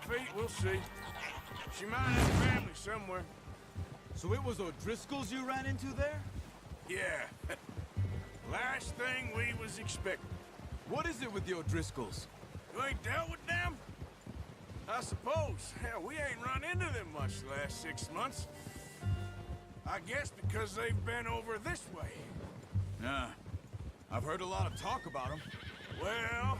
feet, we'll see. She might have family somewhere. So it was O'Driscolls you ran into there? Yeah. Last thing we was expecting. What is it with the O'Driscolls? You ain't dealt with them? I suppose. Hell, we ain't run into them much the last 6 months. I guess because they've been over this way. Nah. I've heard a lot of talk about them. Well,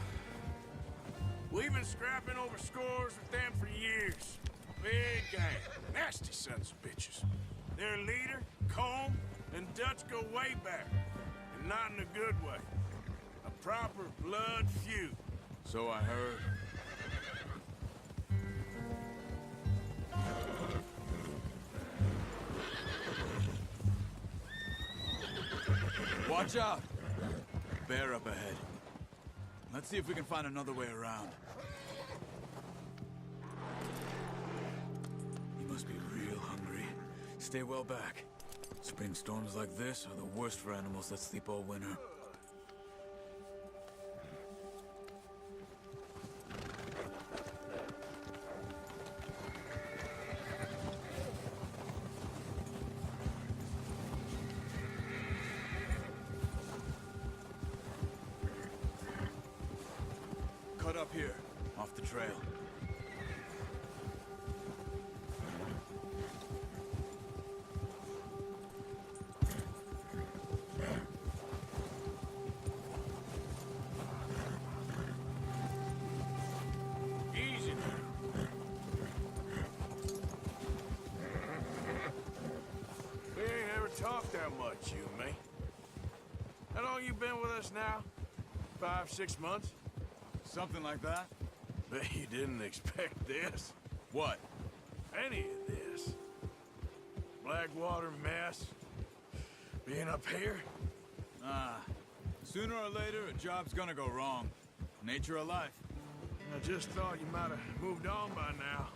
we've been scrapping over scores with them for years. Big gang. Nasty sons of bitches. Their leader, Colm, and Dutch go way back. And not in a good way. A proper blood feud. So I heard. Watch out! Bear up ahead. Let's see if we can find another way around. You must be real hungry. Stay well back. Spring storms like this are the worst for animals that sleep all winter. Cut up here, off the trail. Easy now. We ain't ever talked that much, you and me. How long you been with us now? 5, 6 months? Something like that? Bet you didn't expect this. What? Any of this. Blackwater mess. Being up here. Ah. Sooner or later, a job's gonna go wrong. Nature of life. I just thought you might have moved on by now.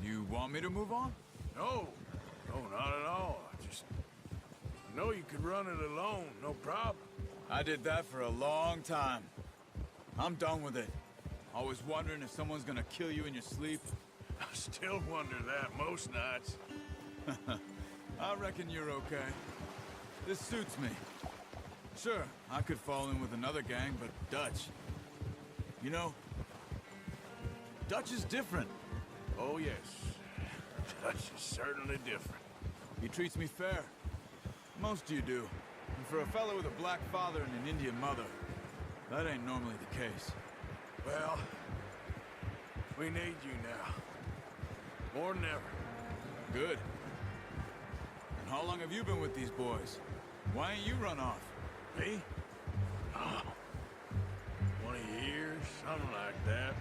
You want me to move on? No. No, not at all. I know you could run it alone, no problem. I did that for a long time. I'm done with it. Always wondering if someone's gonna kill you in your sleep. I still wonder that most nights. I reckon you're okay. This suits me. Sure, I could fall in with another gang, but Dutch... You know, Dutch is different. Oh, yes. Dutch is certainly different. He treats me fair. Most of you do. And for a fellow with a black father and an Indian mother, that ain't normally the case. Well, we need you now. More than ever. Good. And how long have you been with these boys? Why ain't you run off? Me? Oh, 20 years, something like that.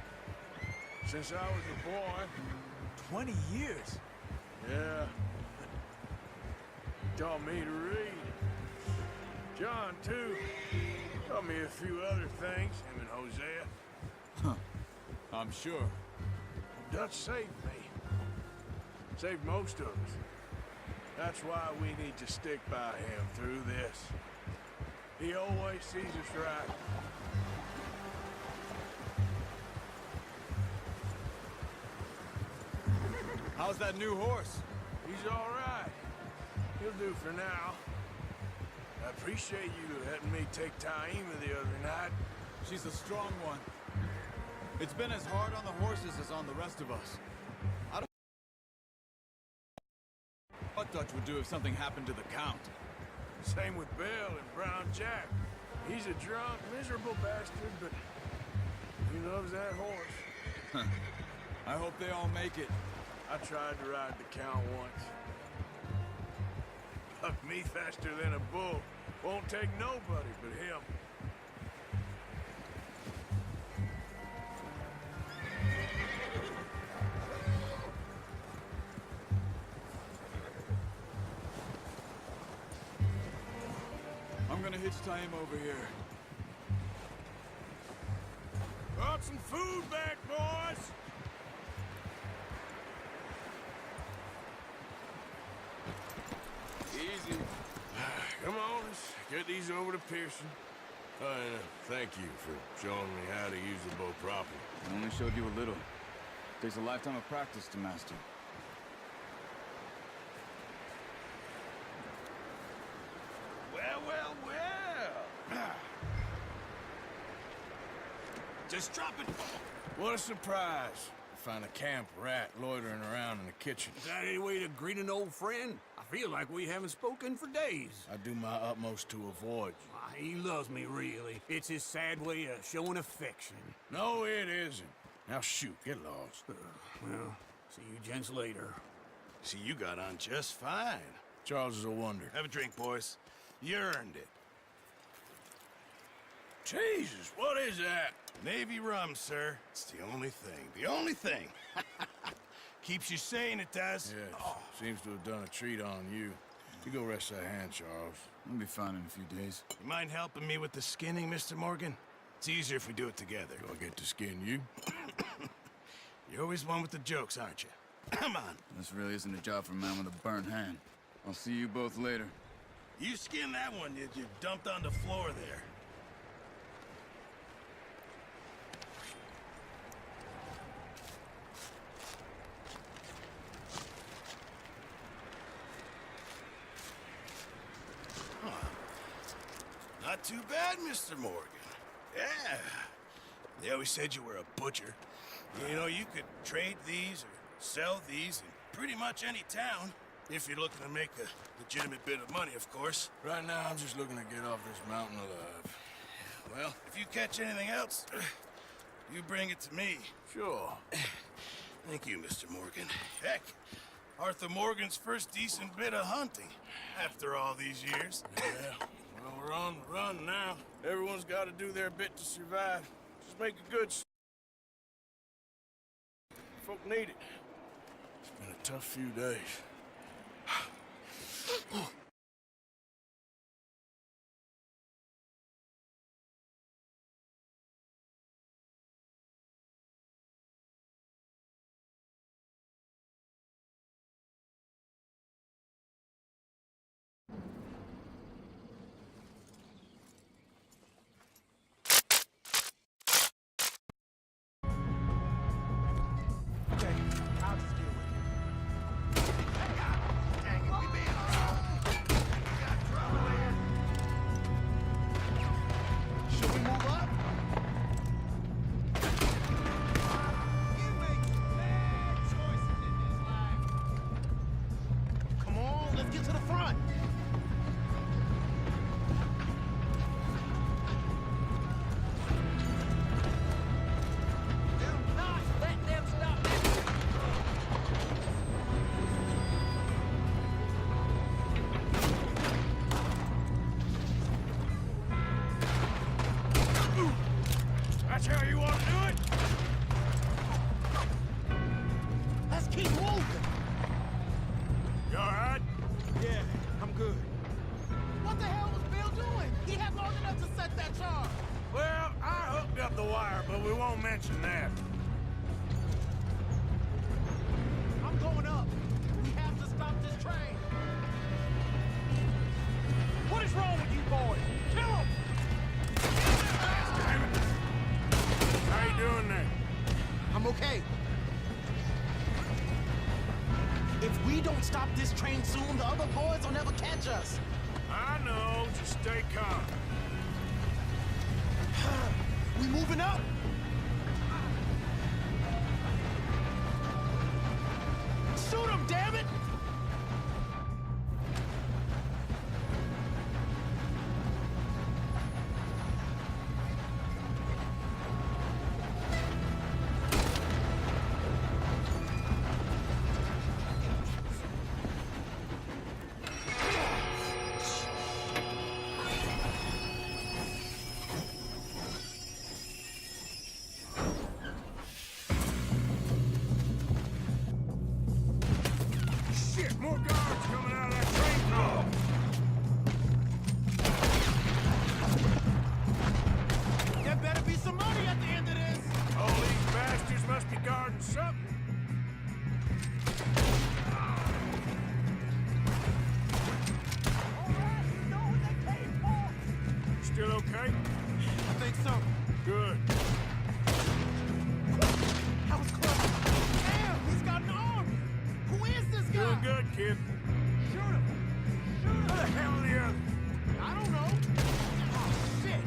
Since I was a boy. 20 years? Yeah. Taught me to read. John, too. Taught me a few other things, him and Hosea. Huh. I'm sure. Dutch saved me. Saved most of us. That's why we need to stick by him through this. He always sees us right. How's that new horse? He's all right. He'll do for now. I appreciate you letting me take Taima the other night. She's a strong one. It's been as hard on the horses as on the rest of us. I don't know what Dutch would do if something happened to the Count. Same with Bill and Brown Jack. He's a drunk, miserable bastard, but he loves that horse. I hope they all make it. I tried to ride the Count once. Bucked me faster than a bull. Won't take nobody but him. I'm gonna hitch time over here. Brought some food back, boys! Easy. Come on, let's get these over to Pearson. And thank you for showing me how to use the bow properly. I only showed you a little. Takes a lifetime of practice to master. Well. Just drop it. What a surprise. Find a camp rat loitering around in the kitchen. Is that any way to greet an old friend? I feel like we haven't spoken for days. I do my utmost to avoid you. He loves me, really. It's his sad way of showing affection. No, it isn't. Now shoot, get lost. Well, see you gents later. See, you got on just fine. Charles is a wonder. Have a drink, boys. You earned it. Jesus, what is that? Navy rum, sir. It's the only thing. The only thing. Keeps you sane, it does. Yes, seems to have done a treat on you. You go rest that hand, Charles. I'll be fine in a few days. You mind helping me with the skinning, Mr. Morgan? It's easier if we do it together. Do I get to skin you? You're always one with the jokes, aren't you? Come on. This really isn't a job for a man with a burnt hand. I'll see you both later. You skin that one you dumped on the floor there. Not too bad, Mr. Morgan. Yeah. They always said you were a butcher. You know, you could trade these or sell these in pretty much any town. If you're looking to make a legitimate bit of money, of course. Right now, I'm just looking to get off this mountain alive. Well, if you catch anything else, you bring it to me. Sure. Thank you, Mr. Morgan. Heck, Arthur Morgan's first decent bit of hunting after all these years. Yeah. Well, we're on the run now. Everyone's got to do their bit to survive. Just make a good... Folk need it. It's been a tough few days. That's how you want to do it? Let's keep moving. You all right? Yeah, I'm good. What the hell was Bill doing? He had long enough to set that charge. Well, I hooked up the wire, but we won't mention that. I'm going up. We have to stop this train. What is wrong with you boys? Kill him! Damn it. How you doing there? I'm okay. If we don't stop this train soon, the other boys will never catch us. I know. Just stay calm. We moving up? Shoot him, damn it! Shit, more guards coming out of that train car. There better be some money at the end of this. All these bastards must be guarding something. Still okay? I think so. Good. That was close. kid? Shoot him! Where the hell are the others? I don't know. Oh, shit!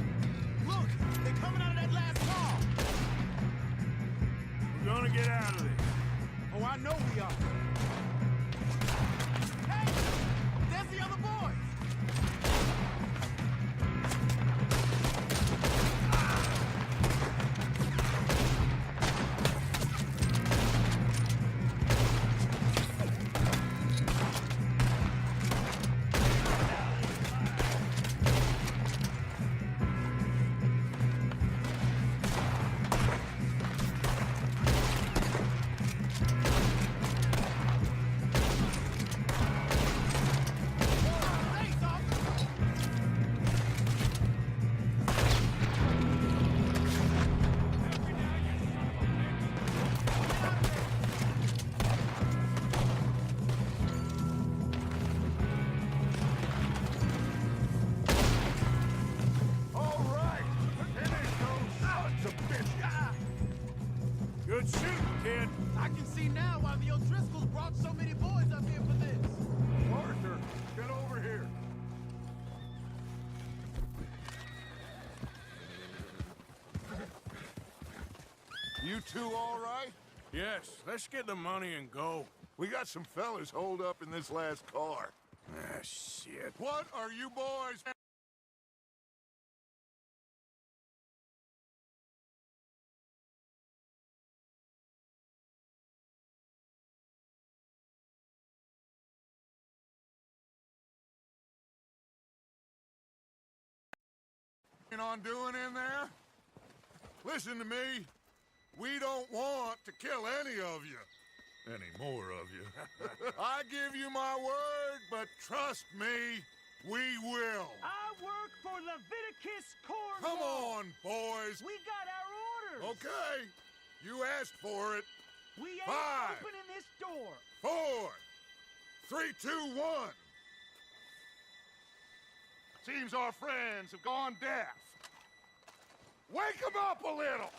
Look, they're coming out of that last car. We're gonna get out of this. Oh, I know we are. Hey! There's the other boys! Thanks, officer! All right. Finish those sons of bitches. Good shooting, kid. I can see now why the O'Driscolls brought so many boys up here for this. Arthur, get over here. You two all right? Yes, let's get the money and go. We got some fellas holed up in this last car. Ah, shit. What are you boys on doing in there? Listen to me. We don't want to kill any of you. Any more of you. I give you my word, but trust me, we will. I work for Leviticus Corps. Come on, boys. We got our orders. Okay. You asked for it. We ain't 5, opening this door. 4, 3, 2, 1. Seems our friends have gone deaf. Wake them up a little!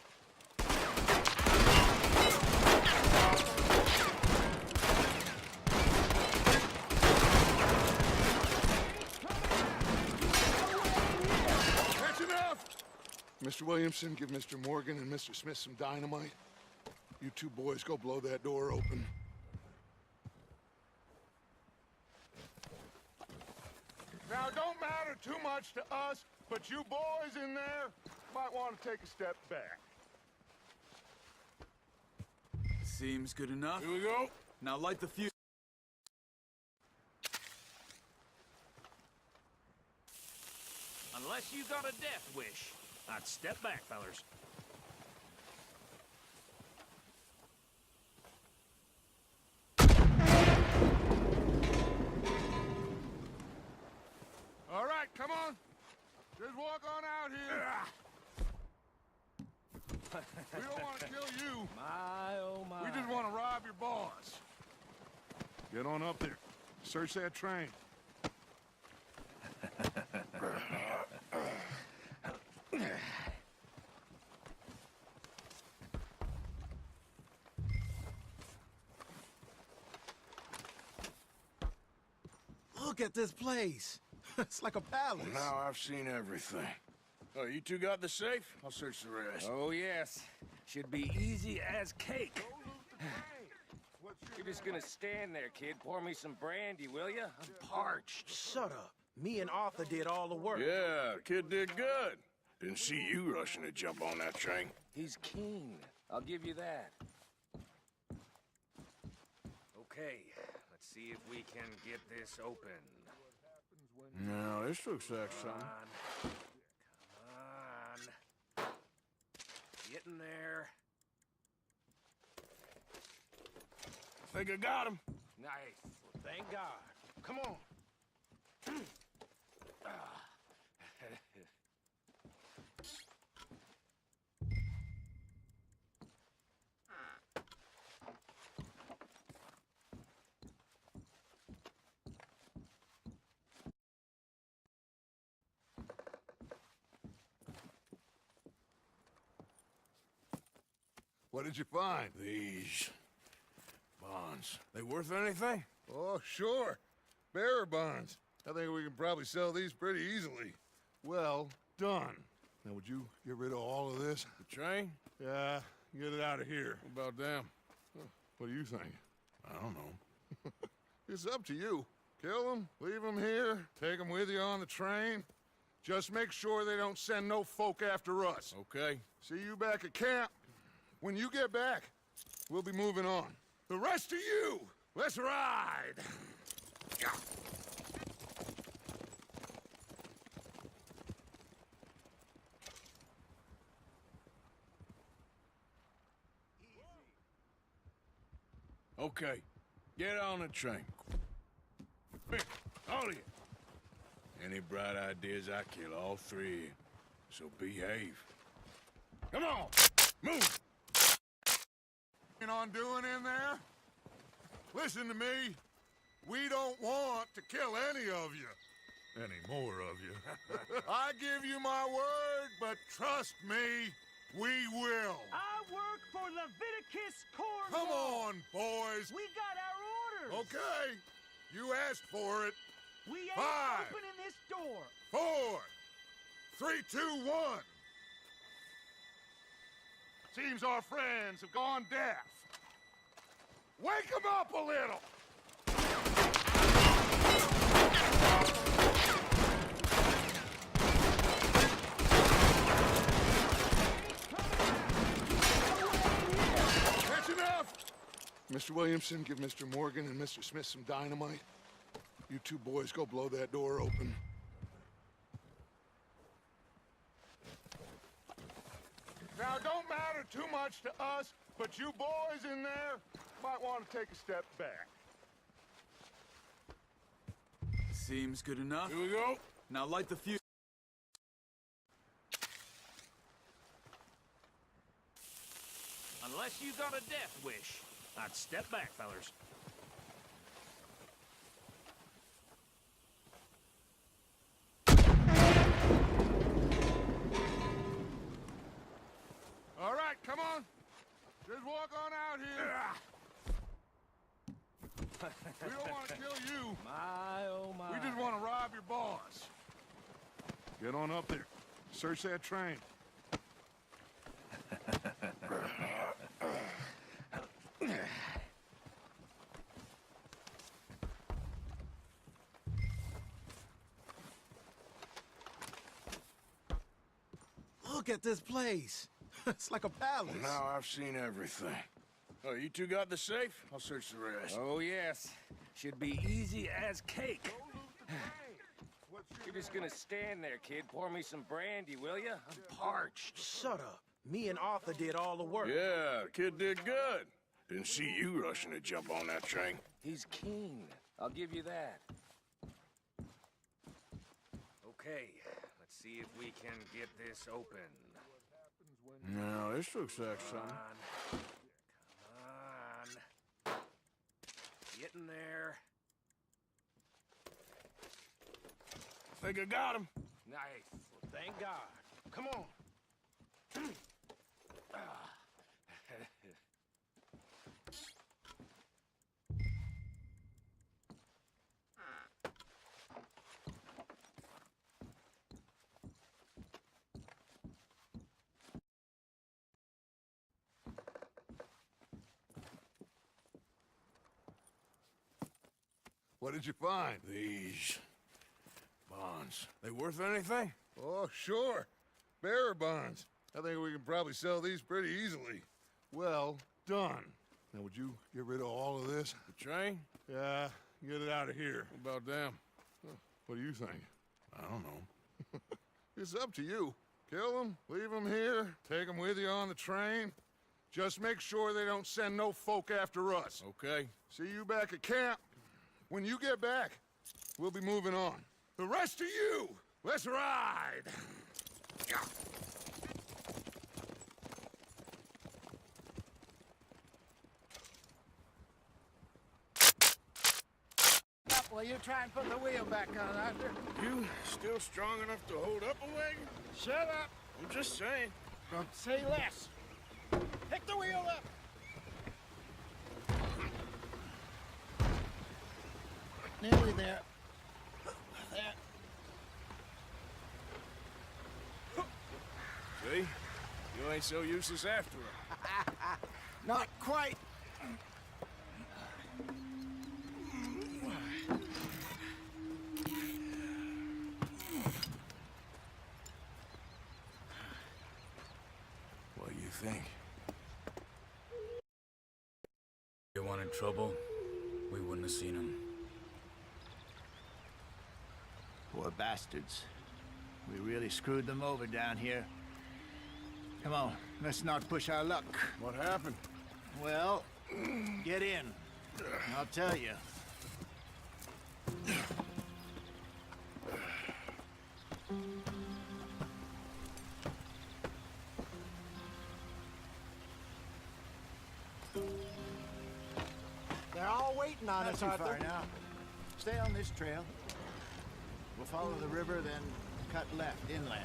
That's enough! Mr. Williamson, give Mr. Morgan and Mr. Smith some dynamite. You two boys go blow that door open. Now, it don't matter too much to us, but you boys in there might want to take a step back. Seems good enough. Here we go. Now light the fuse. Unless you got a death wish, I'd step back, fellers. All right, come on. Just walk on out here. We don't want to kill you. My, oh my. We just want to rob your boss. Get on up there. Search that train. Look at this place. It's like a palace. Now I've seen everything. Oh, you two got the safe? I'll search the rest. Oh, yes. Should be easy as cake. You're just gonna stand there, kid. Pour me some brandy, will ya? I'm parched. Shut up. Me and Arthur did all the work. Yeah, kid did good. Didn't see you rushing to jump on that train. He's keen. I'll give you that. Okay, let's see if we can get this open. No, this looks like something. Come on. Get in there. Think I got him. Nice. Thank God. Come on. What did you find? These bonds. They worth anything? Oh, sure. Bearer bonds. I think we can probably sell these pretty easily. Well done. Now, would you get rid of all of this? The train? Yeah, get it out of here. What about them? What do you think? I don't know. It's up to you. Kill them, leave them here, take them with you on the train. Just make sure they don't send no folk after us. Okay. See you back at camp. When you get back, we'll be moving on. The rest of you, let's ride! Okay. Get on the train. Quick, all of you. Any bright ideas, I kill all three of you. So behave. Come on! Move! On doing in there? Listen to me. We don't want to kill any of you. Any more of you. I give you my word, but trust me, we will. I work for Leviticus Corps. Come on, boys. We got our orders. Okay. You asked for it. We ain't 5, opening this door. 4, 3, 2, 1. Seems our friends have gone deaf. Wake them up a little! That's enough! Mr. Williamson, give Mr. Morgan and Mr. Smith some dynamite. You two boys go blow that door open. Now, don't matter too much to us, but you boys in there might want to take a step back. Seems good enough. Here we go. Now light the fuse. Unless you got a death wish, I'd step back, fellers. All right, come on. Just walk on out here. We don't want to kill you. My, oh my. We just want to rob your boss. Get on up there. Search that train. Look at this place. It's like a palace. Now I've seen everything. Oh, you two got the safe? I'll search the rest. Oh, yes. Should be easy as cake. You're just gonna stand there, kid. Pour me some brandy, will ya? I'm parched. Shut up. Me and Arthur did all the work. Yeah, the kid did good. Didn't see you rushing to jump on that train. He's keen. I'll give you that. Okay, let's see if we can get this open. No, this looks like something. Come on. Getting there. Think I got him. Nice. Well, thank God. Come on. What did you find? These bonds. They worth anything? Oh, sure. Bearer bonds. I think we can probably sell these pretty easily. Well done. Now, would you get rid of all of this? The train? Yeah, get it out of here. What about them? What do you think? I don't know. It's up to you. Kill them, leave them here, take them with you on the train. Just make sure they don't send no folk after us. Okay. See you back at camp. When you get back, we'll be moving on. The rest of you, let's ride! Well, you try and put the wheel back on, Arthur. You still strong enough to hold up a wagon? Shut up. I'm just saying. Don't say less. Pick the wheel up. Nearly there. There. See? You ain't so useless after all. Not quite. What do you think? You wanted trouble, we wouldn't have seen him. Poor bastards. We really screwed them over down here. Come on, let's not push our luck. What happened? Well, get in. I'll tell you. They're all waiting on us, Arthur. Far now. Stay on this trail. We'll follow the river, then cut left inland.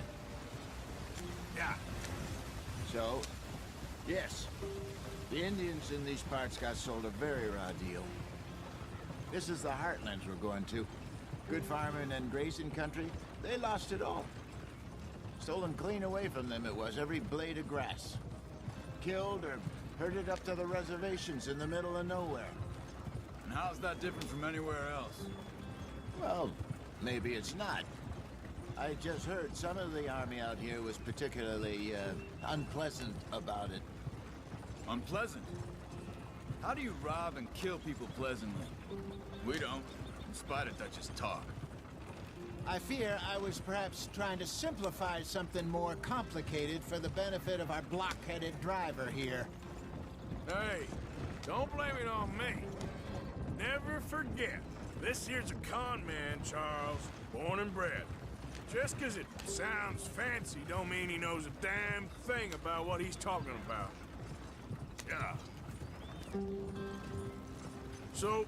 Yeah. So, yes, the Indians in these parts got sold a very raw deal. This is the heartlands we're going to. Good farming and grazing country, they lost it all. Stolen clean away from them it was, every blade of grass. Killed or herded up to the reservations in the middle of nowhere. And how's that different from anywhere else? Well, maybe it's not. I just heard some of the army out here was particularly, unpleasant about it. Unpleasant? How do you rob and kill people pleasantly? We don't, in spite of Dutch's talk. I fear I was perhaps trying to simplify something more complicated for the benefit of our block-headed driver here. Hey, don't blame it on me. Never forget, this here's a con man, Charles, born and bred. Just 'cause it sounds fancy don't mean he knows a damn thing about what he's talking about. Yeah. So,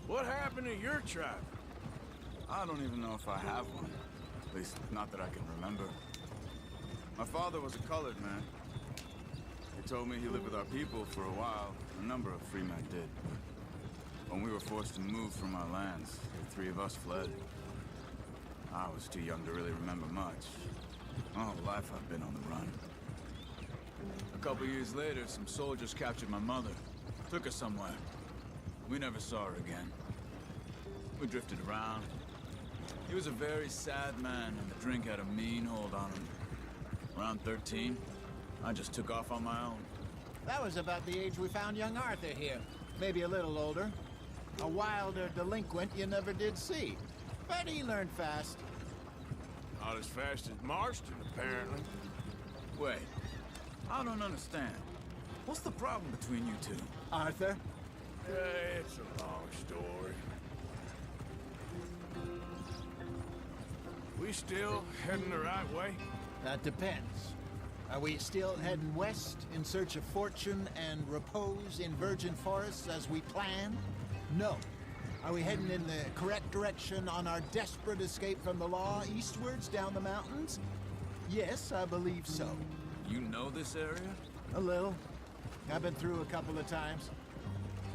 what happened to your tribe? I don't even know if I have one. At least, not that I can remember. My father was a colored man. He told me he lived with our people for a while. A number of free men did. When we were forced to move from our lands, the three of us fled. I was too young to really remember much. My whole life I've been on the run. A couple years later, some soldiers captured my mother. Took her somewhere. We never saw her again. We drifted around. He was a very sad man, and the drink had a mean hold on him. Around 13, I just took off on my own. That was about the age we found young Arthur here. Maybe a little older. A wilder delinquent you never did see. But he learned fast. Not as fast as Marston, apparently. Wait, I don't understand. What's the problem between you two? Arthur? It's a long story. We still heading the right way? That depends. Are we still heading west in search of fortune and repose in virgin forests as we planned? No. Are we heading in the correct direction on our desperate escape from the law eastwards down the mountains? Yes, I believe so. You know this area? A little. I've been through a couple of times.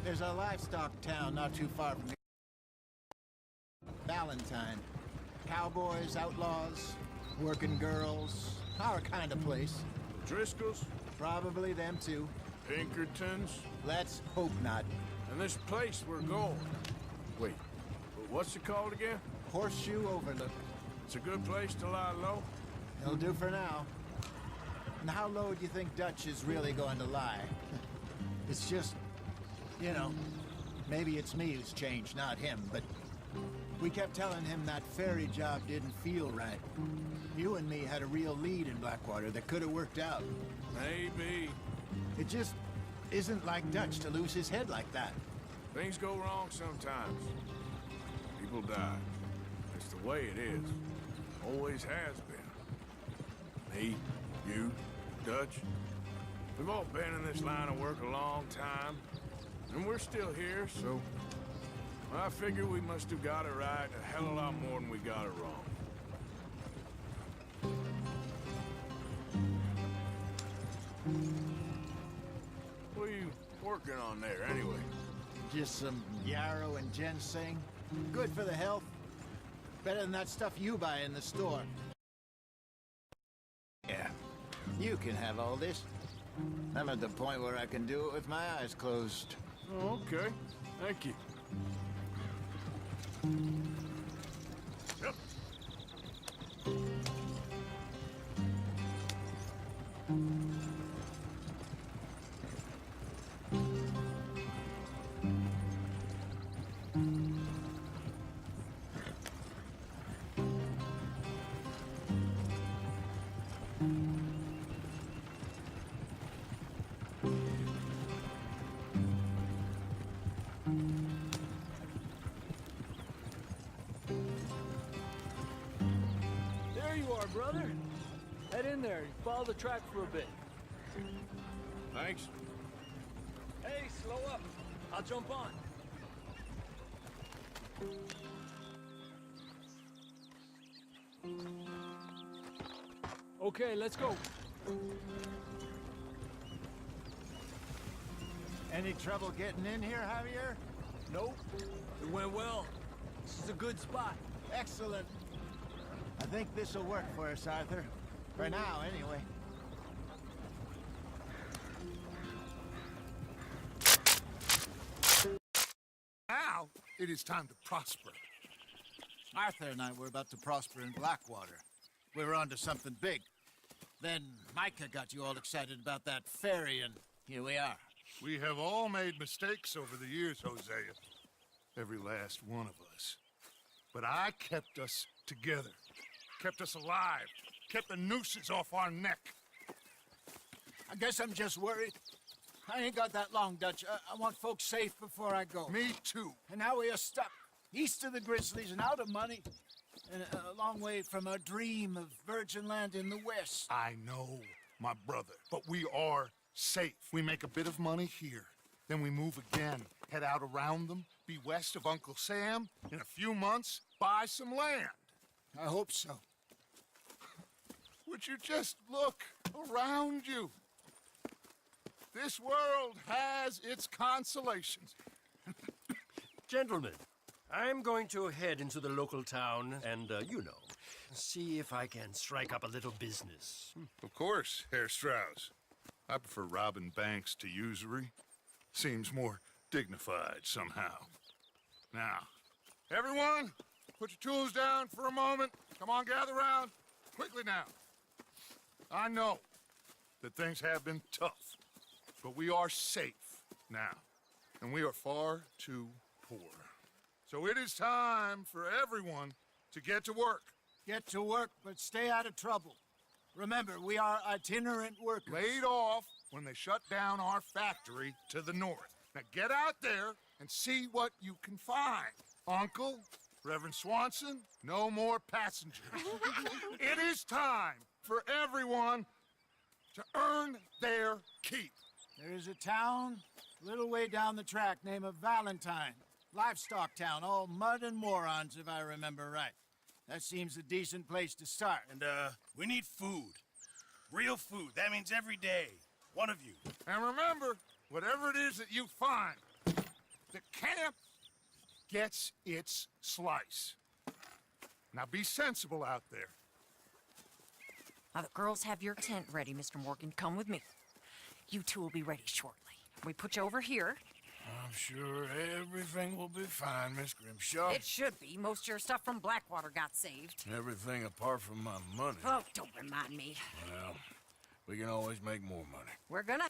There's a livestock town not too far from here. Valentine. Cowboys, outlaws, working girls, our kind of place. Driscoll's? Probably them too. Pinkertons? Let's hope not. And this place we're going. Wait, what's it called again? Horseshoe Overlook. It's a good place to lie low? It'll do for now. And how low do you think Dutch is really going to lie? It's just, you know, maybe it's me who's changed, not him, but we kept telling him that ferry job didn't feel right. You and me had a real lead in Blackwater that could have worked out. Maybe. It just isn't like Dutch to lose his head like that. Things go wrong sometimes. People die. It's the way it is. Always has been. Me, you, Dutch. We've all been in this line of work a long time. And we're still here, so I figure we must have got it right a hell of a lot more than we got it wrong. What are you working on there, anyway? Just some yarrow and ginseng. Good for the health. Better than that stuff you buy in the store. Yeah, you can have all this. I'm at the point where I can do it with my eyes closed. Okay, thank you. Yep. There you are, brother. Head in there and follow the track for a bit. Thanks. Hey, slow up. I'll jump on. Okay, let's go. Any trouble getting in here, Javier? Nope. It went well. This is a good spot. Excellent. I think this'll work for us, Arthur. For now, anyway. Now, it is time to prosper. Arthur and I were about to prosper in Blackwater. We were onto something big. Then Micah got you all excited about that ferry, and here we are. We have all made mistakes over the years, Hosea. Every last one of us. But I kept us together. Kept us alive. Kept the nooses off our neck. I guess I'm just worried. I ain't got that long, Dutch. I want folks safe before I go. Me too. And now we are stuck east of the Grizzlies and out of money. And a long way from our dream of virgin land in the west. I know, my brother. But we are safe. We make a bit of money here. Then we move again. Head out around them. Be west of Uncle Sam. In a few months, buy some land. I hope so. Would you just look around you? This world has its consolations. Gentlemen, I'm going to head into the local town and, you know, see if I can strike up a little business. Of course, Herr Strauss. I prefer robbing banks to usury. Seems more dignified somehow. Now, everyone, put your tools down for a moment. Come on, gather round. Quickly now. I know that things have been tough, but we are safe now, and we are far too poor. So it is time for everyone to get to work. Get to work, but stay out of trouble. Remember, we are itinerant workers. Laid off when they shut down our factory to the north. Now get out there and see what you can find. Uncle, Reverend Swanson, no more passengers. It is time for everyone to earn their keep. There is a town a little way down the track named Valentine. Livestock town, all mud and morons, if I remember right. That seems a decent place to start. And, we need food. Real food. That means every day. One of you. And remember, whatever it is that you find, the camp gets its slice. Now be sensible out there. Now, the girls have your tent ready, Mr. Morgan. Come with me. You two will be ready shortly. We put you over here. I'm sure everything will be fine, Miss Grimshaw. It should be. Most of your stuff from Blackwater got saved. Everything apart from my money. Oh, don't remind me. Well, we can always make more money. We're gonna